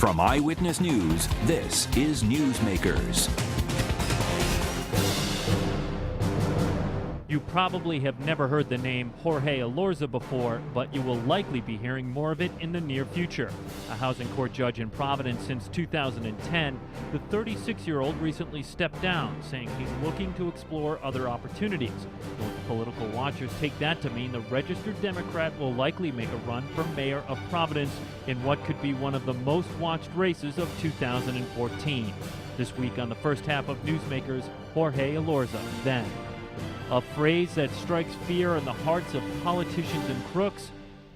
From Eyewitness News, this is Newsmakers. You probably have never heard the name Jorge Elorza before, but you will likely be hearing more of it in the near future. A housing court judge in Providence since 2010, the 36-year-old recently stepped down, saying he's looking to explore other opportunities. Most political watchers take that to mean the registered Democrat will likely make a run for mayor of Providence in what could be one of the most watched races of 2014. This week on the first half of Newsmakers, Jorge Elorza, then. A phrase that strikes fear in the hearts of politicians and crooks: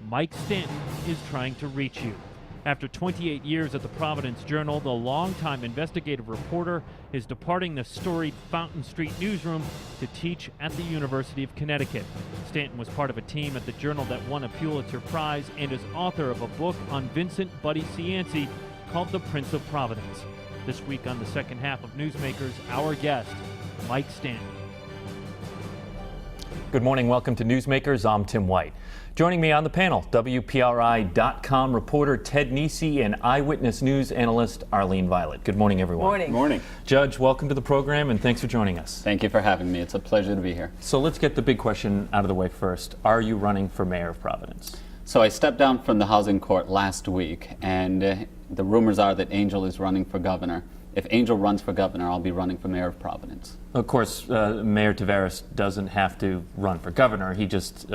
Mike Stanton is trying to reach you. After 28 years at the Providence Journal, the longtime investigative reporter is departing the storied Fountain Street newsroom to teach at the University of Connecticut. Stanton was part of a team at the Journal that won a Pulitzer Prize and is author of a book on Vincent Buddy Cianci called The Prince of Providence. This week on the second half of Newsmakers, our guest, Mike Stanton. Good morning. Welcome to Newsmakers. I'm Tim White. Joining me on the panel, WPRI.com reporter Ted Nesi and Eyewitness News analyst Arlene Violet. Good morning, everyone. Morning. Morning. Judge, welcome to the program and thanks for joining us. Thank you for having me. It's a pleasure to be here. So let's get the big question out of the way first. Are you running for mayor of Providence? So I stepped down from the housing court last week, and the rumors are that Angel is running for governor. If Angel runs for governor, I'll be running for mayor of Providence. Of course, Mayor Taveras doesn't have to run for governor. He just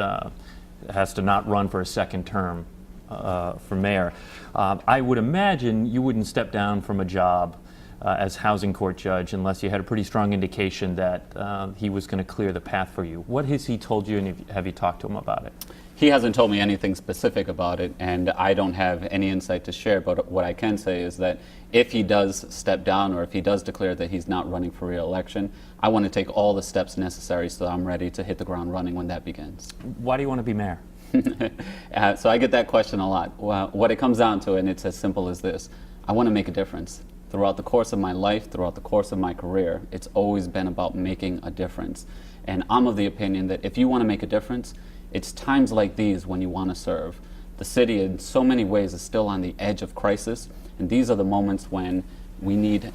has to not run for a second term for mayor. I would imagine you wouldn't step down from a job as housing court judge unless you had a pretty strong indication that he was going to clear the path for you. What has he told you, and have you talked to him about it? He hasn't told me anything specific about it, and I don't have any insight to share, but what I can say is that if he does step down or if he does declare that he's not running for re-election, I want to take all the steps necessary so I'm ready to hit the ground running when that begins. Why do you want to be mayor? So I get that question a lot. Well, what it comes down to, and it's as simple as this: I want to make a difference. Throughout the course of my life, throughout the course of my career, it's always been about making a difference. And I'm of the opinion that if you want to make a difference, it's times like these when you want to serve. The city in so many ways is still on the edge of crisis, and these are the moments when we need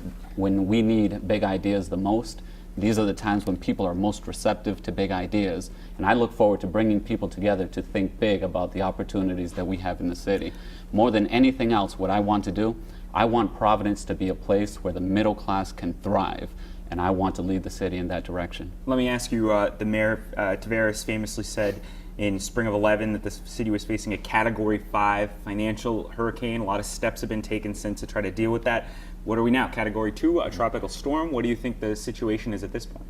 big ideas the most. These are the times when people are most receptive to big ideas, and I look forward to bringing people together to think big about the opportunities that we have in the city. More than anything else, what I want to do, I want Providence to be a place where the middle class can thrive, and I want to lead the city in that direction. Let me ask you, the mayor, Taveras, famously said in spring of 11 that the city was facing a Category 5 financial hurricane. A lot of steps have been taken since to try to deal with that. What are we now, Category 2, a tropical storm? What do you think the situation is at this point?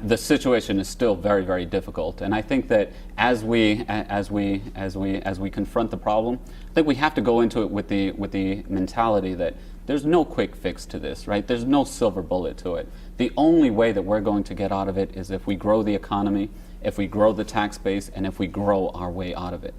The situation is still very, very difficult, and I think that as we confront the problem, I think we have to go into it with the mentality that there's no quick fix to this, right? There's no silver bullet to it. The only way that we're going to get out of it is if we grow the economy, if we grow the tax base, and if we grow our way out of it.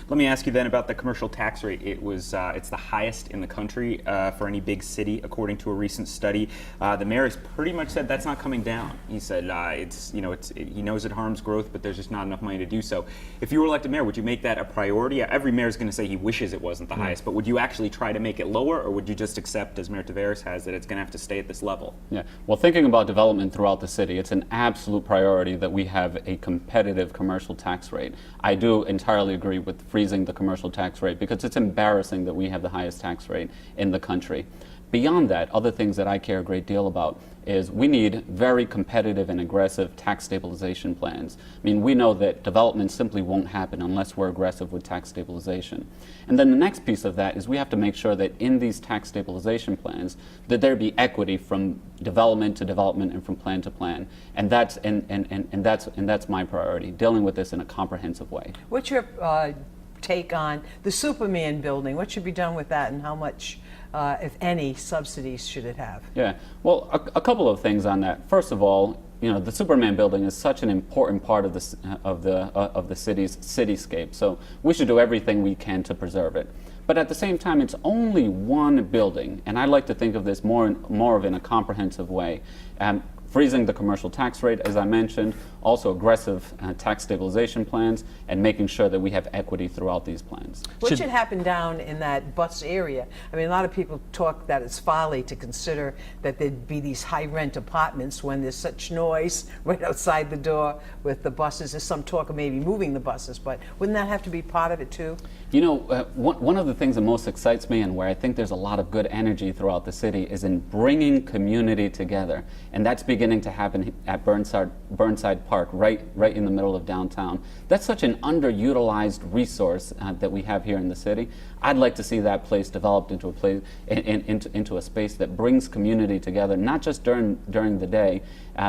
Let me ask you then about the commercial tax rate. It's the highest in the country for any big city, according to a recent study. The mayor has pretty much said that's not coming down. He said he knows it harms growth, but there's just not enough money to do so. If you were elected mayor, would you make that a priority? Every mayor is going to say he wishes it wasn't the highest, but would you actually try to make it lower, or would you just accept, as Mayor Taveras has, that it's going to have to stay at this level? Yeah. Well, thinking about development throughout the city, it's an absolute priority that we have a competitive commercial tax rate. I do entirely agree with freezing the commercial tax rate because it's embarrassing that we have the highest tax rate in the country. Beyond that, other things that I care a great deal about is we need very competitive and aggressive tax stabilization plans. I mean, we know that development simply won't happen unless we're aggressive with tax stabilization. And then the next piece of that is we have to make sure that in these tax stabilization plans that there be equity from development to development and from plan to plan. And that's my priority, dealing with this in a comprehensive way. What's your take on the Superman building? What should be done with that, and how much, if any, subsidies should it have? Yeah, well, a couple of things on that. First of all, the Superman building is such an important part of the city's cityscape, so we should do everything we can to preserve it. But at the same time, it's only one building, and I like to think of this more of in a comprehensive way. freezing the commercial tax rate, as I mentioned, also aggressive tax stabilization plans, and making sure that we have equity throughout these plans. What should happen down in that bus area? I mean, a lot of people talk that it's folly to consider that there'd be these high-rent apartments when there's such noise right outside the door with the buses. There's some talk of maybe moving the buses, but wouldn't that have to be part of it too? You know, one of the things that most excites me and where I think there's a lot of good energy throughout the city is in bringing community together. And that's beginning to happen at Burnside Park, right in the middle of downtown. That's such an underutilized resource that we have here in the city. I'd like to see that place developed into a place, into a space that brings community together, not just during the day,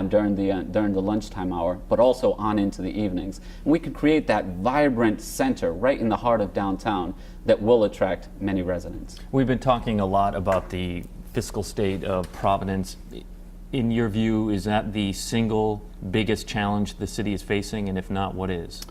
during the lunchtime hour, but also on into the evenings. And we could create that vibrant center right in the heart of downtown that will attract many residents. We've been talking a lot about the fiscal state of Providence. In your view, is that the single biggest challenge the city is facing? And if not, what is?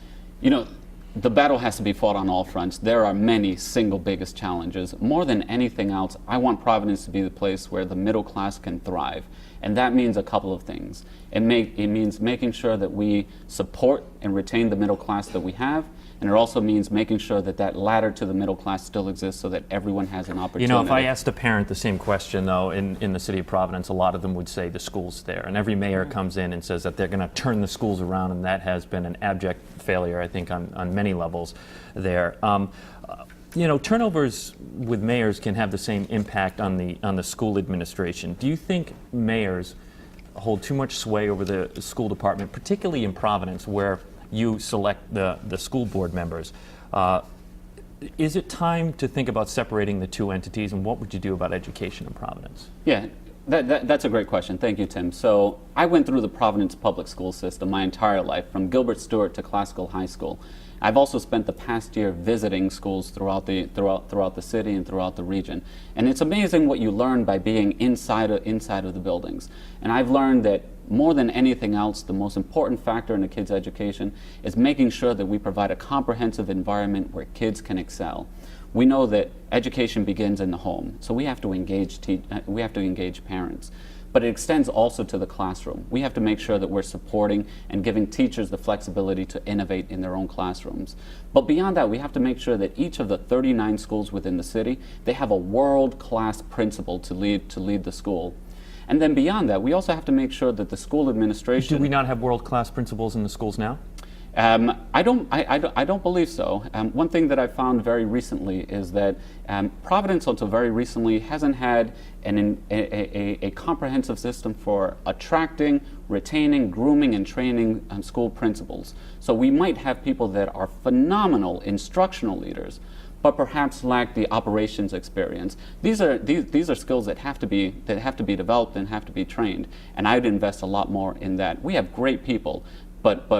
You know, the battle has to be fought on all fronts. There are many single biggest challenges. More than anything else, I want Providence to be the place where the middle class can thrive. And that means a couple of things. It means making sure that we support and retain the middle class that we have. And it also means making sure that that ladder to the middle class still exists so that everyone has an opportunity. You know, if I asked a parent the same question, though, in the city of Providence, a lot of them would say the school's there. And every mayor comes in and says that they're going to turn the schools around, and that has been an abject failure, I think, on many levels there. You know, turnovers with mayors can have the same impact on the school administration. Do you think mayors hold too much sway over the school department, particularly in Providence, where you select the school board members? Is it time to think about separating the two entities, and what would you do about education in Providence? Yeah, that's a great question. Thank you, Tim. So I went through the Providence public school system my entire life, from Gilbert Stewart to Classical High School. I've also spent the past year visiting schools throughout the city and throughout the region. And it's amazing what you learn by being inside of the buildings. And I've learned that more than anything else, the most important factor in a kid's education is making sure that we provide a comprehensive environment where kids can excel. We know that education begins in the home, so we have to engage parents. But it extends also to the classroom. We have to make sure that we're supporting and giving teachers the flexibility to innovate in their own classrooms. But beyond that, we have to make sure that each of the 39 schools within the city, they have a world-class principal to lead the school. And then beyond that, we also have to make sure that the school administration... Do we not have world-class principals in the schools now? I don't believe so. One thing that I found very recently is that Providence, until very recently, hasn't had a comprehensive system for attracting, retaining, grooming, and training school principals. So we might have people that are phenomenal instructional leaders, but perhaps lack the operations experience. These are skills that have to be developed and have to be trained. And I would invest a lot more in that. We have great people. But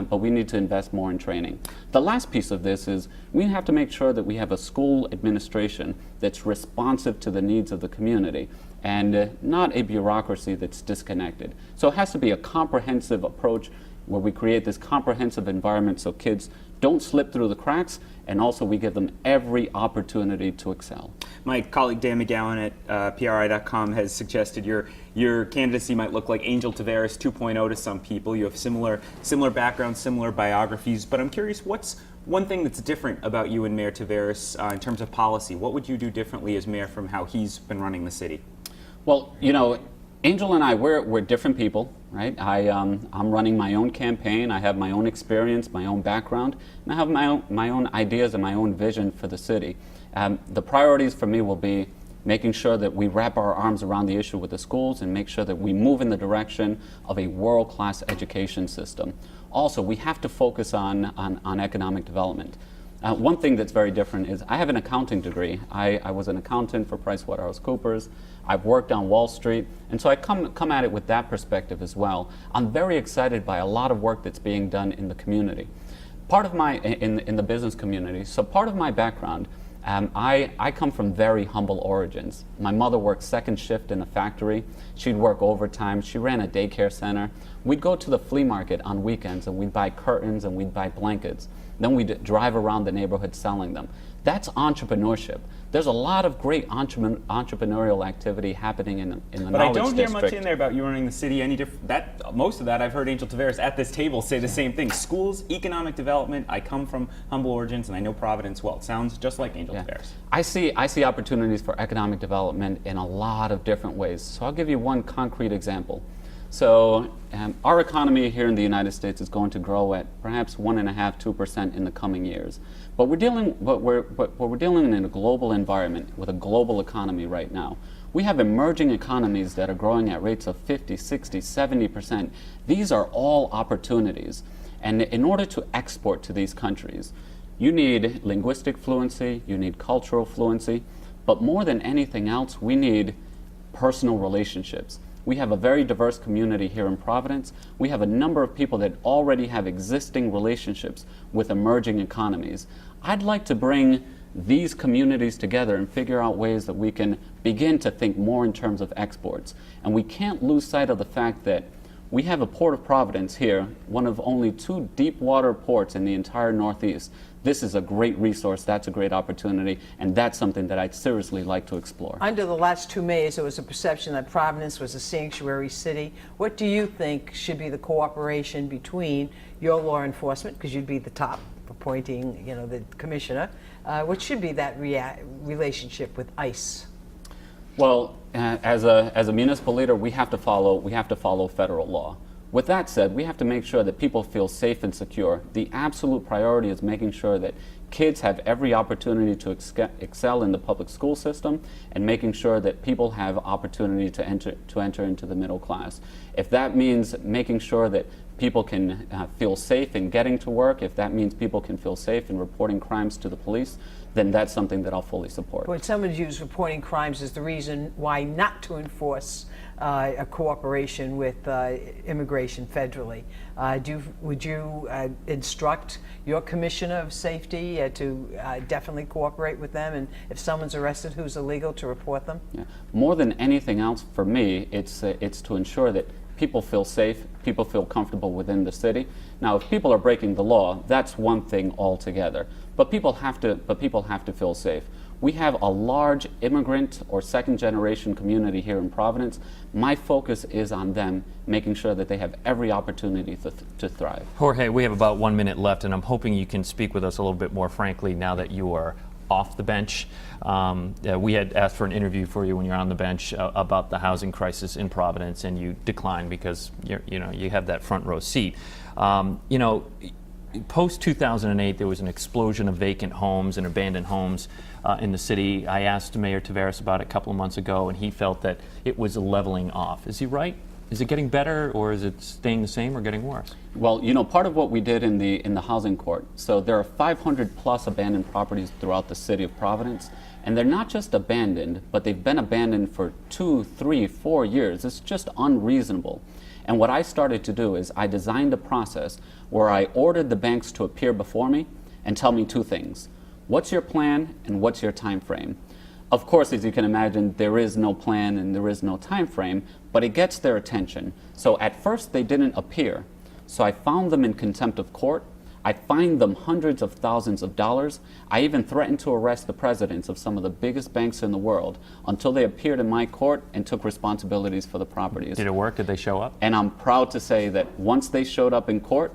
we need to invest more in training. The last piece of this is we have to make sure that we have a school administration that's responsive to the needs of the community and not a bureaucracy that's disconnected. So it has to be a comprehensive approach where we create this comprehensive environment so kids don't slip through the cracks, and also we give them every opportunity to excel. My colleague Dan McGowan at PRI.com has suggested your candidacy might look like Angel Taveras 2.0 to some people. You have similar backgrounds, similar biographies, but I'm curious, what's one thing that's different about you and Mayor Taveras in terms of policy? What would you do differently as mayor from how he's been running the city? Well, you know, Angel and I, we're different people, right? I'm running my own campaign. I have my own experience, my own background, and I have my own ideas and my own vision for the city. The priorities for me will be making sure that we wrap our arms around the issue with the schools and make sure that we move in the direction of a world-class education system. Also, we have to focus on economic development. One thing that's very different is I have an accounting degree. I was an accountant for PricewaterhouseCoopers. I've worked on Wall Street, and so I come at it with that perspective as well. I'm very excited by a lot of work that's being done in the community. Part of in the business community, so part of my background, I come from very humble origins. My mother worked second shift in a factory. She'd work overtime. She ran a daycare center. We'd go to the flea market on weekends and we'd buy curtains and we'd buy blankets. Then we'd drive around the neighborhood selling them. That's entrepreneurship. There's a lot of great entrepreneurial activity happening in the But Knowledge I don't hear District. much in there about you running the city any different. Most of that I've heard Angel Taveras at this table say the same thing. Schools, economic development. I come from humble origins, and I know Providence well. It sounds just like Angel Taveras. I see opportunities for economic development in a lot of different ways. So I'll give you one concrete example. So our economy here in the United States is going to grow at perhaps 1.5–2% in the coming years. But we're dealing in a global environment with a global economy right now. We have emerging economies that are growing at rates of 50, 60, 70%. These are all opportunities. And in order to export to these countries, you need linguistic fluency, you need cultural fluency, but more than anything else, we need personal relationships. We have a very diverse community here in Providence. We have a number of people that already have existing relationships with emerging economies. I'd like to bring these communities together and figure out ways that we can begin to think more in terms of exports. And we can't lose sight of the fact that we have a Port of Providence here, one of only 2 deep water ports in the entire Northeast. This is a great resource, that's a great opportunity, and that's something that I'd seriously like to explore. Under the last 2 mayors, there was a perception that Providence was a sanctuary city. What do you think should be the cooperation between your law enforcement, because you'd be the top appointing, the commissioner, what should be that relationship with ICE? Well, as a municipal leader, we have to follow federal law. With that said, we have to make sure that people feel safe and secure. The absolute priority is making sure that kids have every opportunity to excel in the public school system, and making sure that people have opportunity to enter into the middle class. If that means making sure that people can feel safe in getting to work, if that means people can feel safe in reporting crimes to the police, then that's something that I'll fully support. But some would use reporting crimes as the reason why not to enforce a cooperation with immigration federally. Would you instruct your commissioner of safety to definitely cooperate with them, and if someone's arrested who's illegal, to report them? Yeah. More than anything else, for me, it's to ensure that people feel safe, people feel comfortable within the city. Now, if people are breaking the law, that's one thing altogether. But people have to feel safe. We have a large immigrant or second-generation community here in Providence. My focus is on them, making sure that they have every opportunity to thrive. Jorge, we have about 1 minute left, and I'm hoping you can speak with us a little bit more frankly now that you are off the bench. We had asked for an interview for you when you're on the bench about the housing crisis in Providence, and you declined because you have that front row seat. Post 2008, there was an explosion of vacant homes and abandoned homes in the city. I asked Mayor Taveras about it a couple of months ago, and he felt that it was leveling off. Is he right? Is it getting better, or is it staying the same or getting worse? Well, part of what we did in the housing court, so there are 500 plus abandoned properties throughout the city of Providence, and they're not just abandoned, but they've been abandoned for 2, 3, 4 years. It's just unreasonable. And what I started to do is I designed a process where I ordered the banks to appear before me and tell me 2 things. What's your plan and what's your time frame? Of course, as you can imagine, there is no plan and there is no time frame, but it gets their attention. So at first they didn't appear. So I found them in contempt of court. I fined them hundreds of thousands of dollars. I even threatened to arrest the presidents of some of the biggest banks in the world until they appeared in my court and took responsibilities for the properties. Did it work? Did they show up? And I'm proud to say that once they showed up in court,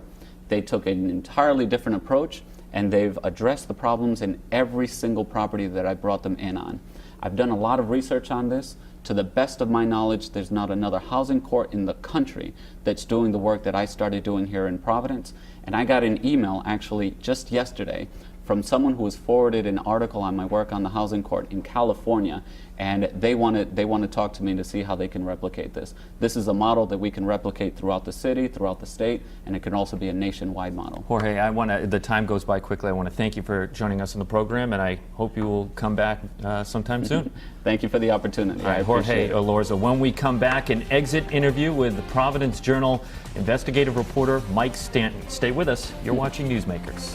they took an entirely different approach, and they've addressed the problems in every single property that I brought them in on. I've done a lot of research on this. To the best of my knowledge, there's not another housing court in the country that's doing the work that I started doing here in Providence. And I got an email actually just yesterday from someone who has forwarded an article on my work on the housing court in California, and they want to talk to me to see how they can replicate this. This is a model that we can replicate throughout the city, throughout the state, and it can also be a nationwide model. Jorge, the time goes by quickly. I want to thank you for joining us on the program, and I hope you will come back sometime soon. Thank you for the opportunity. All right, Jorge Elorza. When we come back, an exit interview with the Providence Journal investigative reporter Mike Stanton. Stay with us. You're watching Newsmakers.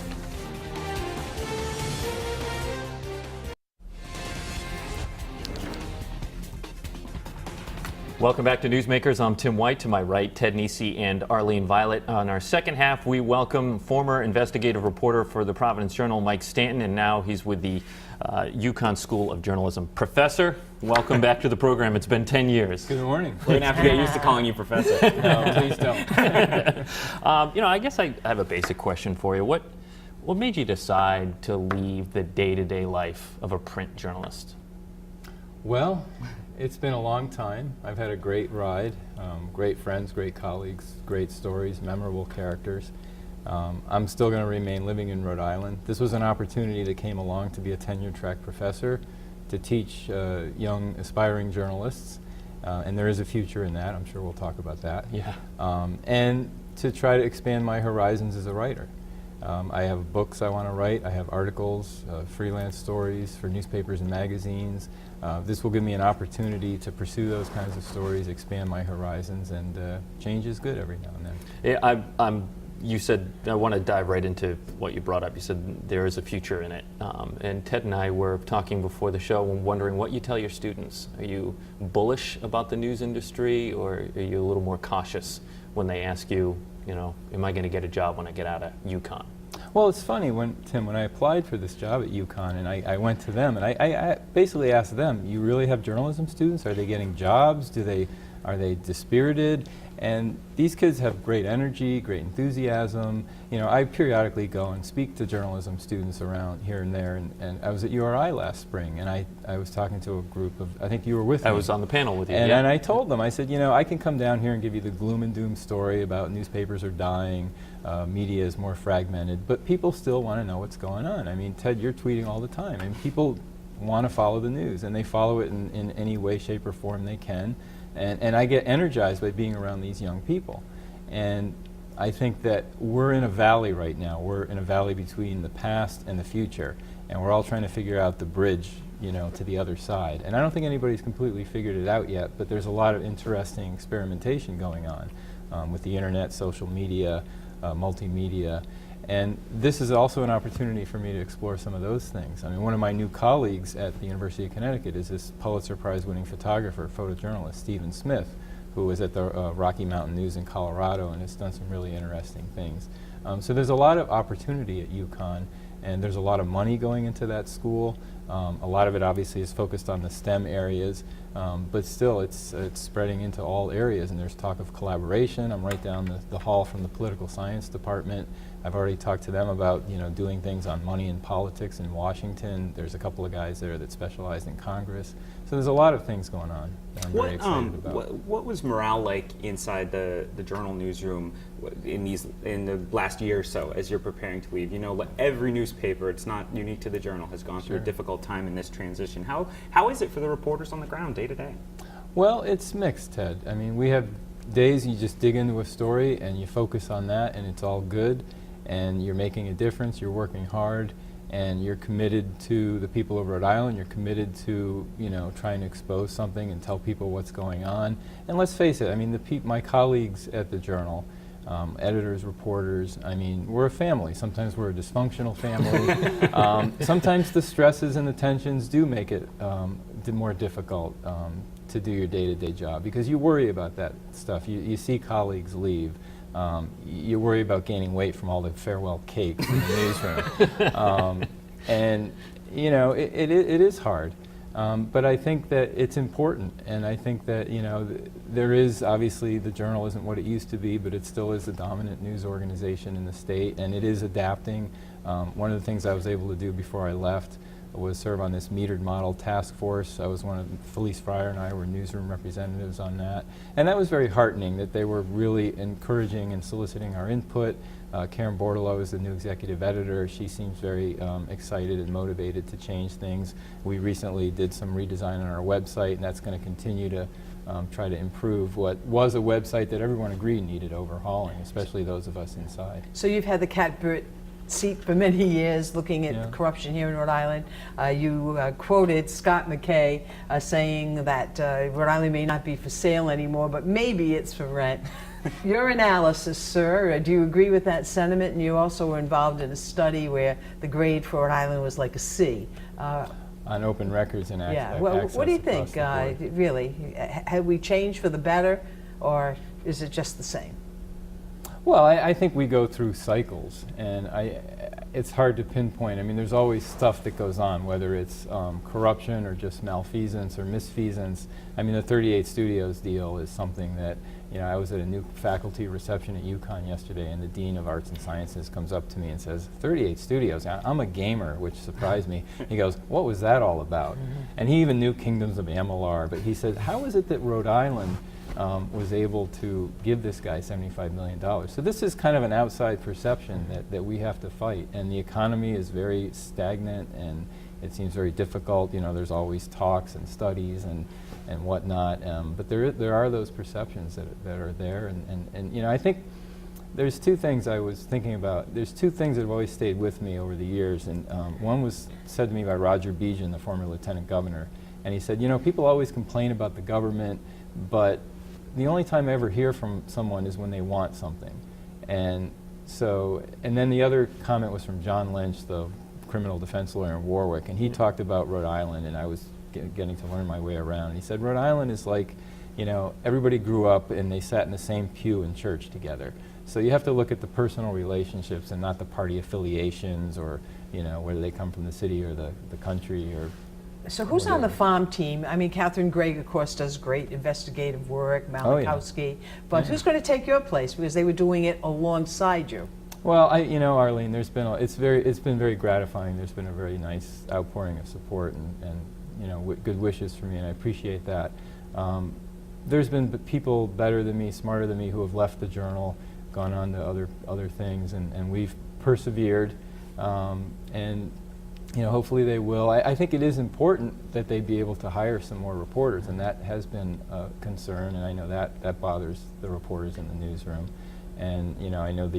Welcome back to Newsmakers. I'm Tim White. To my right, Ted Nesi and Arlene Violet. On our second half, we welcome former investigative reporter for the Providence Journal, Mike Stanton, and now he's with the UConn School of Journalism. Professor, welcome back to the program. It's been 10 years. Good morning. We're going to have to get used to calling you Professor. No, please don't. I guess I have a basic question for you. What made you decide to leave the day-to-day life of a print journalist? Well, it's been a long time. I've had a great ride, great friends, great colleagues, great stories, memorable characters. I'm still going to remain living in Rhode Island. This was an opportunity that came along to be a tenure-track professor, to teach young, aspiring journalists, and there is a future in that. I'm sure we'll talk about that. Yeah. And to try to expand my horizons as a writer. I have books I want to write. I have articles, freelance stories for newspapers and magazines. This will give me an opportunity to pursue those kinds of stories, expand my horizons, and change is good every now and then. Yeah, you said, I want to dive right into what you brought up. You said there is a future in it. And Ted and I were talking before the show and wondering what you tell your students. Are you bullish about the news industry, or are you a little more cautious when they ask you, am I going to get a job when I get out of UConn? Well, it's funny, Tim, when I applied for this job at UConn, and I went to them, and I basically asked them, you really have journalism students? Are they getting jobs? Are they dispirited? And these kids have great energy, great enthusiasm. I periodically go and speak to journalism students around here and there, and I was at URI last spring, and I was talking to a group of, I think you were with me. I was on the panel with you. And, yeah. and I told them, I said, I can come down here and give you the gloom and doom story about newspapers are dying, media is more fragmented, but people still want to know what's going on. I mean, Ted, you're tweeting all the time, and people want to follow the news, and they follow it in any way, shape, or form they can. And I get energized by being around these young people. And I think that we're in a valley right now. We're in a valley between the past and the future. And we're all trying to figure out the bridge, to the other side. And I don't think anybody's completely figured it out yet, but there's a lot of interesting experimentation going on with the internet, social media, multimedia. And this is also an opportunity for me to explore some of those things. I mean, one of my new colleagues at the University of Connecticut is this Pulitzer Prize-winning photographer, photojournalist, Stephen Smith, who was at the Rocky Mountain News in Colorado and has done some really interesting things. So there's a lot of opportunity at UConn, and there's a lot of money going into that school. A lot of it obviously is focused on the STEM areas, but still it's spreading into all areas, and there's talk of collaboration. I'm right down the hall from the political science department. I've already talked to them about doing things on money and politics in Washington. There's a couple of guys there that specialize in Congress. So there's a lot of things going on that I'm very excited about. What was morale like inside the Journal newsroom in the last year or so as you're preparing to leave? Every newspaper, it's not unique to the Journal, has gone through a difficult time in this transition. How is it for the reporters on the ground day to day? Well, it's mixed, Ted. I mean, we have days you just dig into a story and you focus on that and it's all good and you're making a difference, you're working hard, and you're committed to the people of Rhode Island, you're committed to trying to expose something and tell people what's going on. And let's face it, I mean, my colleagues at the Journal, editors, reporters, I mean, we're a family. Sometimes we're a dysfunctional family. Sometimes the stresses and the tensions do make it more difficult to do your day-to-day job because you worry about that stuff. You see colleagues leave. You worry about gaining weight from all the farewell cakes in the newsroom. And, it is hard. But I think that it's important, and I think that there is obviously the Journal isn't what it used to be, but it still is the dominant news organization in the state, and it is adapting. One of the things I was able to do before I left was serve on this metered model task force. I was Felice Fryer and I were newsroom representatives on that, and that was very heartening that they were really encouraging and soliciting our input. Karen Bordelot is the new executive editor. She seems very excited and motivated to change things. We recently did some redesign on our website, and that's going to continue to try to improve what was a website that everyone agreed needed overhauling, especially those of us inside. So you've had the catbird seat for many years looking at corruption here in Rhode Island. You quoted Scott McKay saying that Rhode Island may not be for sale anymore, but maybe it's for rent. Your analysis, sir, do you agree with that sentiment? And you also were involved in a study where the grade for Rhode Island was like a C. on open records and Yeah. Well, access what do you across think? the board. Really, have we changed for the better, or is it just the same? Well, I think we go through cycles, and it's hard to pinpoint. I mean, there's always stuff that goes on, whether it's corruption or just malfeasance or misfeasance. I mean, the 38 Studios deal is something that, you know, I was at a new faculty reception at UConn yesterday, and the Dean of Arts and Sciences comes up to me and says, 38 Studios, I'm a gamer, which surprised me. He goes, what was that all about? And he even knew Kingdoms of Amalur, but he said, how is it that Rhode Island was able to give this guy $75 million. So this is kind of an outside perception that we have to fight. And the economy is very stagnant, and it seems very difficult. You know, there's always talks and studies and whatnot. But there are those perceptions that are there. And you know, I think there's two things I was thinking about. There's two things that have always stayed with me over the years. And one was said to me by Roger Bejan, the former lieutenant governor. And he said, you know, people always complain about the government, but the only time I ever hear from someone is when they want something. And then the other comment was from John Lynch, the criminal defense lawyer in Warwick, and he talked about Rhode Island, and I was getting to learn my way around. He said, Rhode Island is like, you know, everybody grew up and they sat in the same pew in church together. So you have to look at the personal relationships and not the party affiliations, or, you know, whether they come from the city or the country or. So who's on the farm team? I mean, Catherine Gregg, of course, does great investigative work, Malikowski, but who's going to take your place, because they were doing it alongside you? Well, you know, Arlene, it's been very gratifying. There's been a very nice outpouring of support and you know, good wishes for me, and I appreciate that. There's been people better than me, smarter than me, who have left the Journal, gone on to other things, and we've persevered, and you know, hopefully they will. I think it is important that they be able to hire some more reporters, and that has been a concern, and I know that bothers the reporters in the newsroom. And you know, I know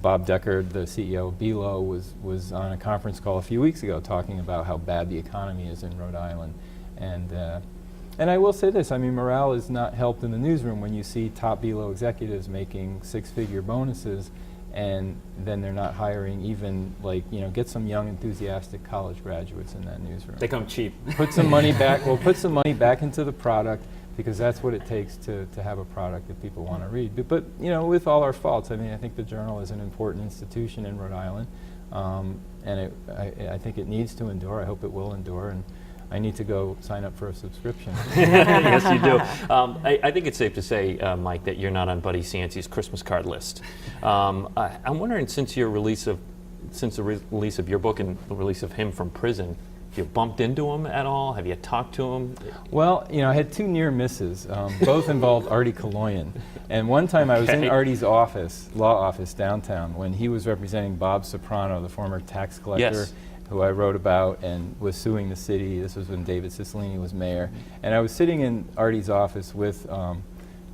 Bob Deckard, the CEO of BELO, was on a conference call a few weeks ago talking about how bad the economy is in Rhode Island. And I will say this, I mean, morale is not helped in the newsroom when you see top BELO executives making six-figure bonuses, and then they're not hiring even, like, you know, get some young, enthusiastic college graduates in that newsroom. They come cheap. Put some money back, well, put some money back into the product, because that's what it takes to have a product that people want to read. But, you know, with all our faults, I mean, I think the Journal is an important institution in Rhode Island, and I think it needs to endure. I hope it will endure, and I need to go sign up for a subscription. Yes, you do. I think it's safe to say, Mike, that you're not on Buddy Cianci's Christmas card list. I'm wondering, since the release of your book and the release of him from prison, have you bumped into him at all? Have you talked to him? Well, you know, I had two near misses. Both involved Artie Kaloyan. And one time I was in Artie's office, law office downtown, when he was representing Bob Soprano, the former tax collector. Yes. Who I wrote about and was suing the city. This was when David Cicilline was mayor. And I was sitting in Artie's office with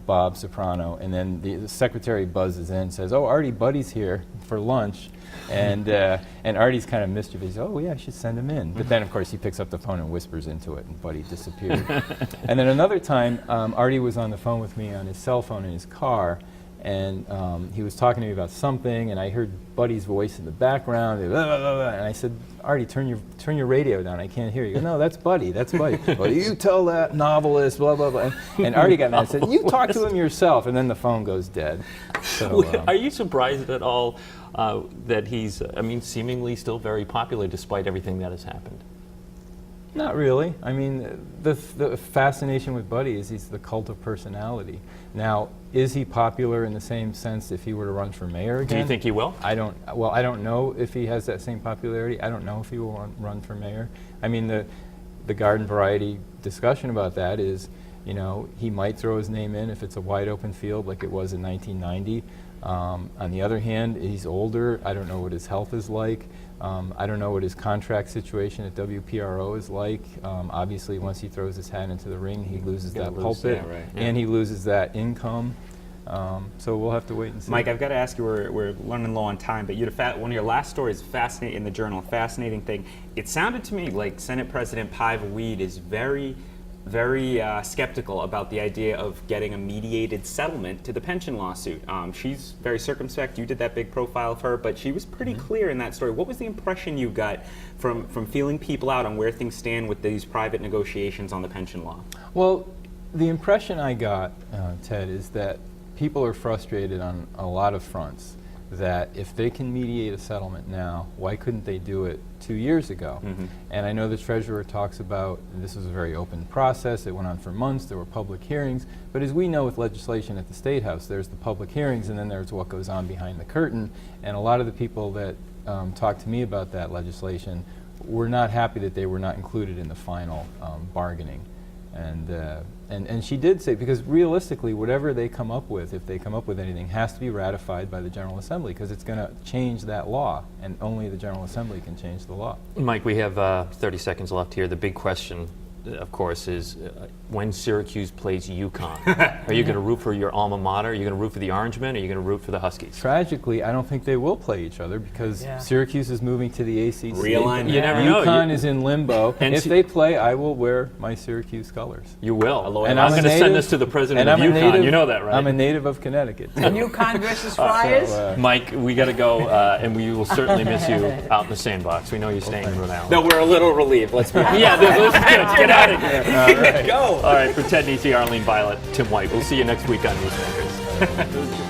Bob Soprano, and then the secretary buzzes in and says, "Oh, Artie, Buddy's here for lunch." And Artie's kind of mischievous. Oh, yeah, I should send him in. But then, of course, he picks up the phone and whispers into it, and Buddy disappeared. And then another time, Artie was on the phone with me on his cell phone in his car, and he was talking to me about something, and I heard Buddy's voice in the background, and I said, Artie, turn your radio down, I can't hear you. He goes, no, that's Buddy, that's Buddy. Well, you tell that novelist, blah, blah, blah. And Artie got mad and said, you talk to him yourself, and then the phone goes dead. So, are you surprised at all that he's, I mean, seemingly still very popular despite everything that has happened? Not really. I mean, the fascination with Buddy is he's the cult of personality. Now, is he popular in the same sense if he were to run for mayor again? Do you think he will? I don't know if he has that same popularity. I don't know if he will run for mayor. I mean, the garden variety discussion about that is, you know, he might throw his name in if it's a wide open field like it was in 1990. On the other hand, he's older. I don't know what his health is like. I don't know what his contract situation at WPRO is like. Obviously, once he throws his hat into the ring, he loses that pulpit, and he loses that income. So we'll have to wait and see. Mike, I've got to ask you, we're running low on time, but one of your last stories, fascinating in the Journal, fascinating thing. It sounded to me like Senate President Paiva Weed is very very skeptical about the idea of getting a mediated settlement to the pension lawsuit. She's very circumspect. You did that big profile of her, but she was pretty clear in that story. What was the impression you got from feeling people out on where things stand with these private negotiations on the pension law? Well, the impression I got, Ted, is that people are frustrated on a lot of fronts. That if they can mediate a settlement now, why couldn't they do it 2 years ago? And I know the Treasurer talks about this was a very open process. It went on for months. There were public hearings. But as we know with legislation at the State House, there's the public hearings and then there's what goes on behind the curtain. And a lot of the people that talked to me about that legislation were not happy that they were not included in the final bargaining. And she did say, because realistically, whatever they come up with, if they come up with anything, has to be ratified by the General Assembly, because it's going to change that law, and only the General Assembly can change the law. Mike, we have 30 seconds left here. The big question, of course, is when Syracuse plays UConn, are you going to root for your alma mater? Are you going to root for the Orangemen? Or are you going to root for the Huskies? Tragically, I don't think they will play each other because Syracuse is moving to the ACC. Realignment. You never know. UConn is in limbo. And if they play, I will wear my Syracuse colors. You will. And I'm going to send this to the president of UConn. You know that, right? I'm a native of Connecticut. And UConn versus Friars? Mike, we got to go, and we will certainly miss you out in the sandbox. We know you're staying in Rhode Island. No, we're a little relieved. Let's be honest. Yeah, let's get out of here. Go. All right, for Ted Nisi, Arlene Violet, Tim White. We'll see you next week on Newsmakers.